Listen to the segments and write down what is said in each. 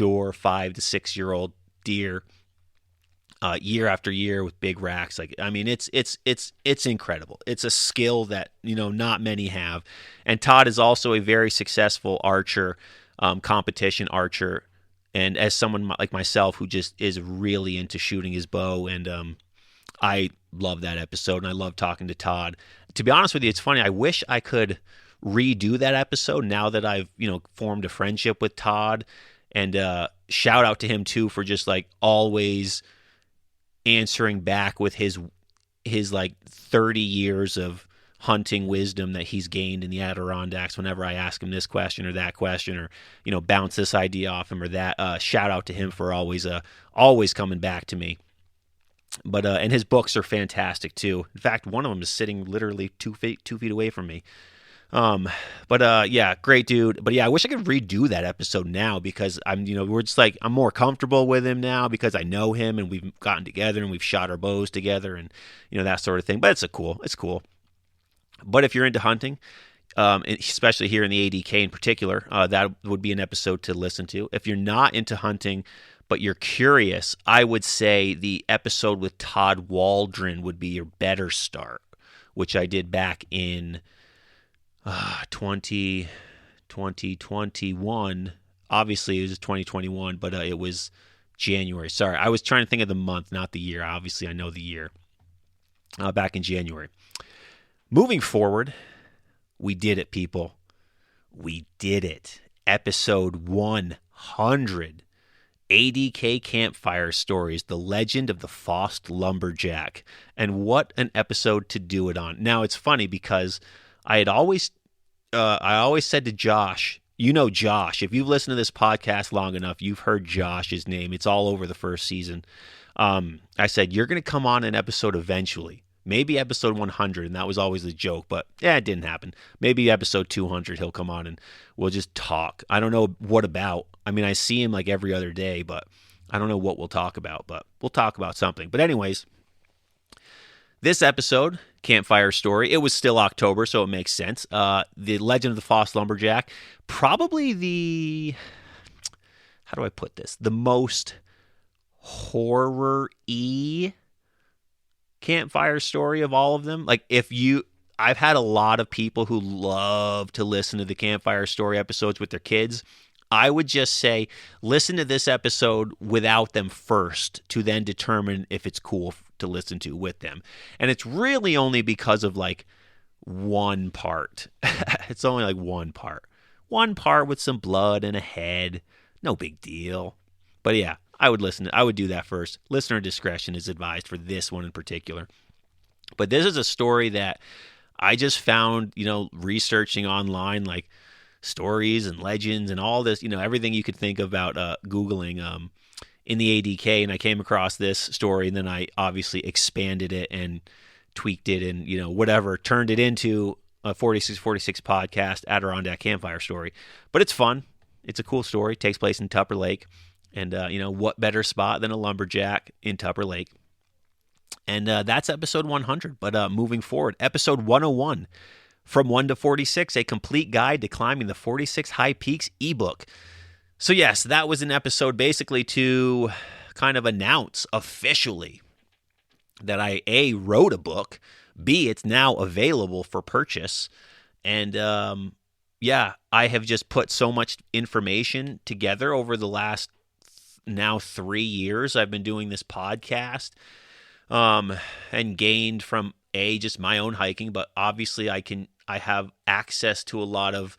mature 5 to 6 year old deer year after year with big racks. Like, I mean, it's incredible. It's a skill that, not many have. And Todd is also a very successful archer, competition archer. And as someone like myself who just is really into shooting his bow, and I love that episode, and I love talking to Todd. To be honest with you, it's funny. I wish I could redo that episode now that I've, formed a friendship with Todd. And shout out to him too for just like always answering back with his like 30 years of hunting wisdom that he's gained in the Adirondacks whenever I ask him this question or that question, or bounce this idea off him or that. Shout out to him for always coming back to me. But and his books are fantastic too. In fact, one of them is sitting literally 2 feet away from me. Yeah, great dude. But yeah, I wish I could redo that episode now, because I'm more comfortable with him now because I know him and we've gotten together and we've shot our bows together and that sort of thing. But it's cool. But if you're into hunting, especially here in the ADK in particular, that would be an episode to listen to. If you're not into hunting, but you're curious, I would say the episode with Todd Waldron would be your better start, which I did back in 2021. Obviously, it was 2021, but it was January. Sorry, I was trying to think of the month, not the year. Obviously, I know the year. Back in January. Moving forward, we did it, people. We did it. Episode 100. ADK Campfire Stories, The Legend of the Fost Lumberjack. And what an episode to do it on. Now, it's funny because I always said to Josh, Josh, if you've listened to this podcast long enough, you've heard Josh's name. It's all over the first season. I said, you're going to come on an episode eventually. Maybe episode 100, and that was always the joke, but it didn't happen. Maybe episode 200 he'll come on and we'll just talk. I don't know what about. I mean, I see him like every other day, but I don't know what we'll talk about, but we'll talk about something. But anyways, this episode, Campfire Story, it was still October, so it makes sense. The Legend of the Fost Lumberjack, probably how do I put this? The most horror-y campfire story of all of them. Like, I've had a lot of people who love to listen to the Campfire Story episodes with their kids. I would just say, listen to this episode without them first to then determine if it's cool to listen to with them. And it's really only because of like one part. It's only like one part. One part with some blood and a head. No big deal. But yeah, I would do that first. Listener discretion is advised for this one in particular. But this is a story that I just found, researching online, like stories and legends and all this, everything you could think about Googling in the ADK. And I came across this story, and then I obviously expanded it and tweaked it and, whatever, turned it into a 4646 podcast, Adirondack Campfire Story. But it's fun. It's a cool story. It takes place in Tupper Lake. And, what better spot than a lumberjack in Tupper Lake? And that's episode 100. But moving forward, episode 101, From 1 to 46, a complete guide to climbing the 46 high peaks ebook. So yes, that was an episode basically to kind of announce officially that I, A, wrote a book, B, it's now available for purchase. And, I have just put so much information together over the last now 3 years I've been doing this podcast, and gained from just my own hiking, but obviously I have access to a lot of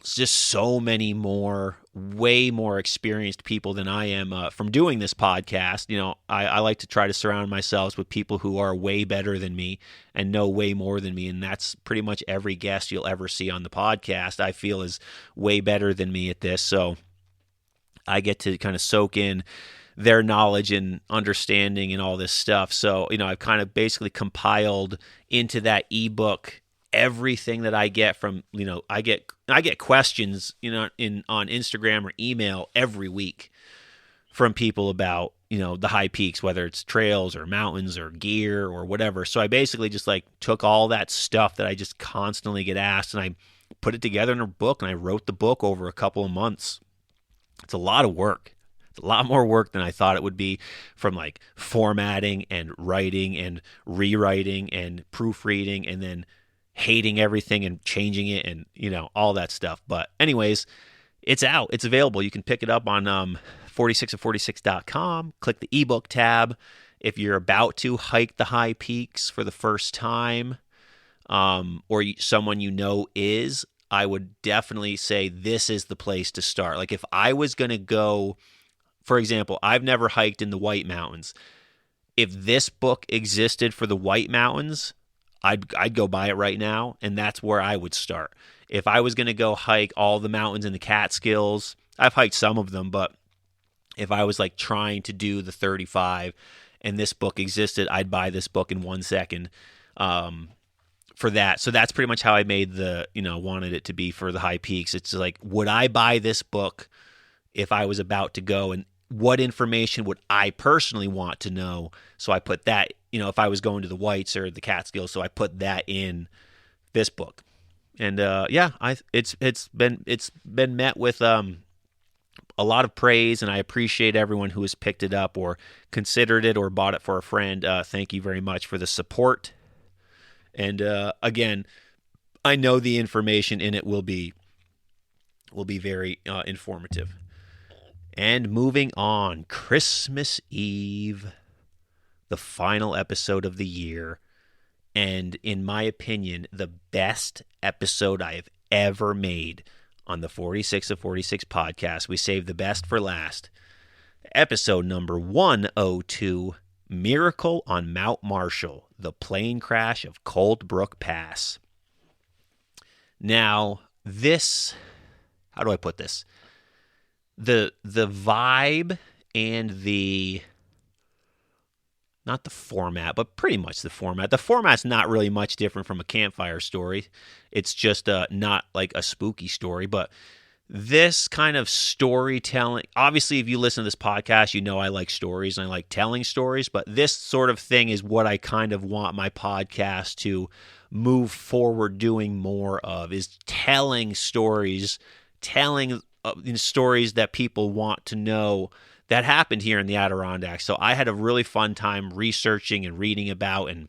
just so many way more experienced people than I am from doing this podcast. I like to try to surround myself with people who are way better than me and know way more than me, and that's pretty much every guest you'll ever see on the podcast I feel is way better than me at this. So I get to kind of soak in their knowledge and understanding and all this stuff. So, I've kind of basically compiled into that ebook everything that I get from, I get questions, on Instagram or email every week from people about, the high peaks, whether it's trails or mountains or gear or whatever. So I basically just like took all that stuff that I just constantly get asked, and I put it together in a book, and I wrote the book over a couple of months. It's a lot of work. It's a lot more work than I thought it would be, from like formatting and writing and rewriting and proofreading and then hating everything and changing it and, all that stuff. But anyways, it's out. It's available. You can pick it up on 46of46.com. Click the ebook tab. If you're about to hike the high peaks for the first time, or someone is, I would definitely say this is the place to start. Like if I was going to go, for example, I've never hiked in the White Mountains. If this book existed for the White Mountains, I'd go buy it right now, and that's where I would start. If I was going to go hike all the mountains in the Catskills, I've hiked some of them, but if I was like trying to do the 35 and this book existed, I'd buy this book in 1 second. For that. So that's pretty much how I made wanted it to be for the high peaks. It's like, would I buy this book if I was about to go, and what information would I personally want to know? So I put that, if I was going to the Whites or the Catskills, so I put that in this book. And it's been met with a lot of praise, and I appreciate everyone who has picked it up or considered it or bought it for a friend. Thank you very much for the support. And again, I know the information in it will be very informative. And moving on, Christmas Eve, the final episode of the year, and in my opinion, the best episode I have ever made on the 46 of 46 podcast. We saved the best for last. Episode number 102, Miracle on Mount Marshall, the plane crash of Cold Brook Pass. Now, how do I put this? The vibe and not the format, but pretty much the format. The format's not really much different from a campfire story. It's just not like a spooky story, but this kind of storytelling, obviously if you listen to this podcast, I like stories and I like telling stories, but this sort of thing is what I kind of want my podcast to move forward doing more of, is telling stories that people want to know that happened here in the Adirondacks. So I had a really fun time researching and reading about and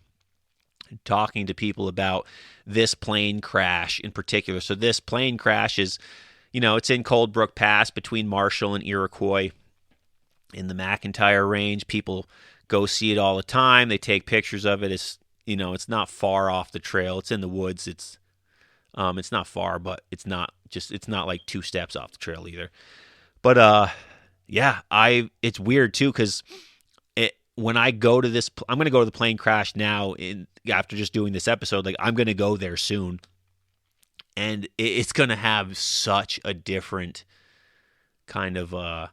talking to people about this plane crash in particular. So this plane crash is, it's in Cold Brook Pass between Marshall and Iroquois in the McIntyre Range. People go see it all the time. They take pictures of it. It's, it's not far off the trail. It's in the woods. It's not far, but it's not like 2 steps off the trail either. But it's weird too, because when I go to this, I'm going to go to the plane crash now after just doing this episode. Like, I'm going to go there soon. And it's going to have such a different kind of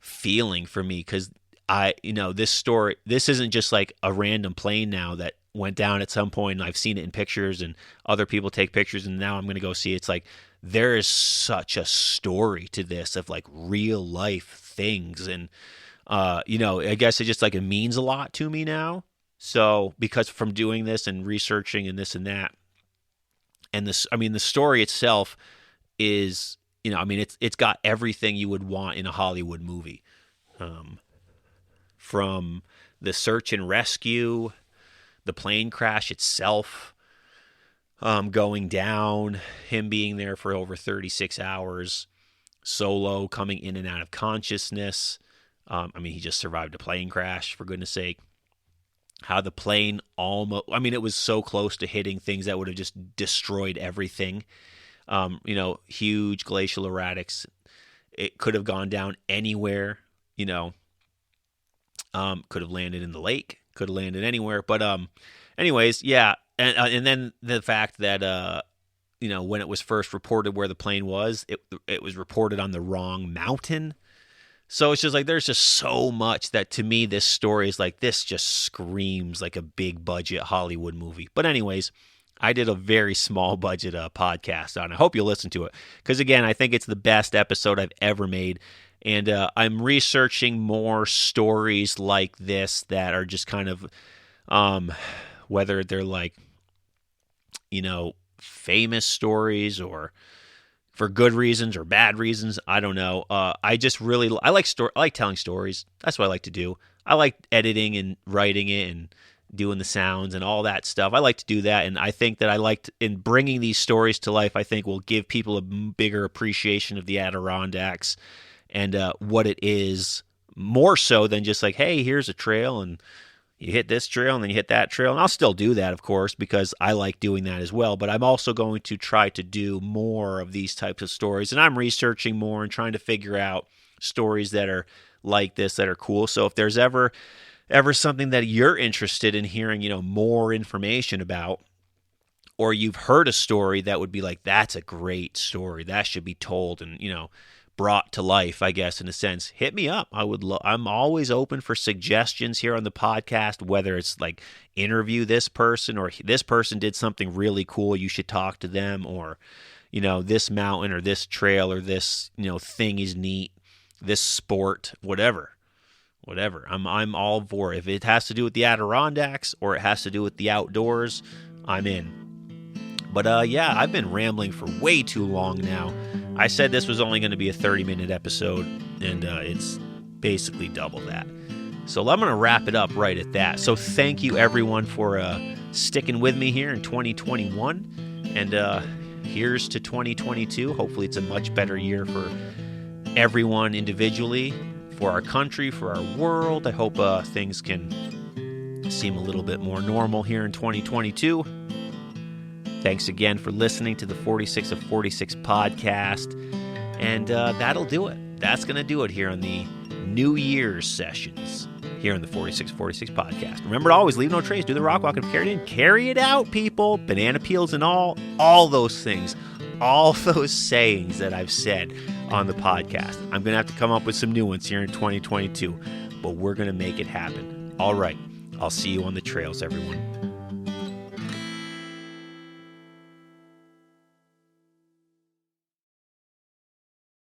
feeling for me, because this isn't just like a random plane now that went down at some point, and I've seen it in pictures and other people take pictures, and now I'm going to go see it. It's like there is such a story to this of like real life things, and I guess it means a lot to me now. So because from doing this and researching and this and that. And the story itself is, it's got everything you would want in a Hollywood movie, from the search and rescue, the plane crash itself, going down, him being there for over 36 hours, Solo coming in and out of consciousness. He just survived a plane crash, for goodness sake. How the plane it was so close to hitting things that would have just destroyed everything. Huge glacial erratics. It could have gone down anywhere, could have landed in the lake, could have landed anywhere. But anyways, yeah. And then the fact that, when it was first reported where the plane was, it was reported on the wrong mountain. So it's just like, there's just so much that, to me, this story is like, this just screams like a big budget Hollywood movie. But anyways, I did a very small budget podcast on it. I hope you'll listen to it, because again, I think it's the best episode I've ever made. And I'm researching more stories like this that are just kind of, whether they're like, famous stories or for good reasons or bad reasons. I don't know. I like telling stories. That's what I like to do. I like editing and writing it and doing the sounds and all that stuff. I like to do that, and I think that in bringing these stories to life, I think will give people a bigger appreciation of the Adirondacks and what it is, more so than just like, hey, here's a trail and you hit this trail and then you hit that trail. And I'll still do that, of course, because I like doing that as well. But I'm also going to try to do more of these types of stories. And I'm researching more and trying to figure out stories that are like this, that are cool. So if there's ever something that you're interested in hearing, more information about, or you've heard a story that would be like, that's a great story, that should be told and, brought to life, I guess, in a sense, hit me up. I'm always open for suggestions here on the podcast, whether it's like interview this person or this person did something really cool, you should talk to them, or, this mountain or this trail or this, thing is neat, this sport, whatever. I'm all for it. If it has to do with the Adirondacks or it has to do with the outdoors, I'm in. But I've been rambling for way too long now. I said this was only going to be a 30-minute episode, and it's basically double that. So I'm going to wrap it up right at that. So thank you, everyone, for sticking with me here in 2021. And here's to 2022. Hopefully it's a much better year for everyone individually, for our country, for our world. I hope things can seem a little bit more normal here in 2022. Thanks again for listening to the 46 of 46 podcast. And that'll do it. That's going to do it here on the New Year's sessions here on the 4646 podcast. Remember to always leave no trace. Do the rock walk and carry it in. Carry it out, people. Banana peels and all those things. All those sayings that I've said on the podcast. I'm going to have to come up with some new ones here in 2022. But we're going to make it happen. All right. I'll see you on the trails, everyone.